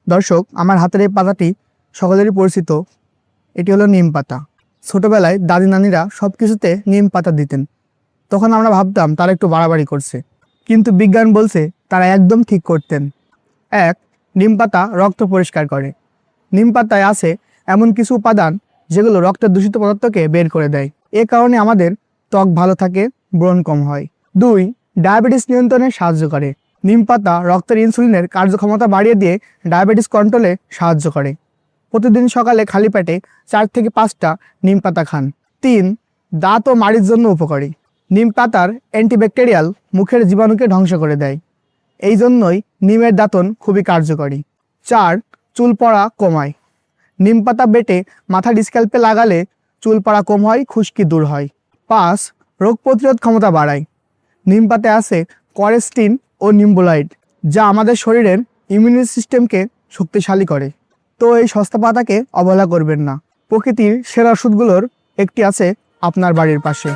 দর্শক, আমার হাতের এই পাতাটি সকলেরই পরিচিত। এটি হলো নিম পাতা। ছোটবেলায় দাদি নানিরা সব কিছুতে নিম পাতা দিতেন। তখন আমরা ভাবতাম তারা একটু বাড়াবাড়ি করছে, কিন্তু বিজ্ঞান বলছে তারা একদম ঠিক করতেন। এক, নিম পাতা রক্ত পরিষ্কার করে। নিম পাতায় আছে এমন কিছু উপাদান যেগুলো রক্তের দূষিত পদার্থকে বের করে দেয়। এ কারণে আমাদের ত্বক ভালো থাকে, ব্রণ কম হয়। দুই, ডায়াবেটিস নিয়ন্ত্রণে সাহায্য করে। নিম পাতা রক্তের ইনসুলিনের কার্যক্ষমতা বাড়িয়ে দিয়ে ডায়াবেটিস কন্ট্রোলে সাহায্য করে। প্রতিদিন সকালে খালি পেটে 4 থেকে 5টা নিম পাতা খান। 3, দাঁত ও মাড়ির জন্য উপকারী। নিম পাতার অ্যান্টিব্যাকটেরিয়াল মুখের জীবাণুকে ধ্বংস করে দেয়। এই জন্যই নিমের দাঁতন খুবই কার্যকরী। 4, চুল পড়া কমায়। নিম পাতা বেটে মাথার স্ক্যাল্পে লাগালে চুল পড়া কম হয়, খুশকি দূর হয়। 5, রোগ প্রতিরোধ ক্ষমতা বাড়ায়। নিম পাতায় আছে কোয়ারেস্টিন ও নিম্বোলাইড, যা আমাদের শরীরের ইমিউনি সিস্টেমকে শক্তিশালী করে। তো এই সস্তা পাতাকে অবহেলা করবেন না। প্রকৃতির সেরা ওষুধগুলোর একটি আছে আপনার বাড়ির পাশে।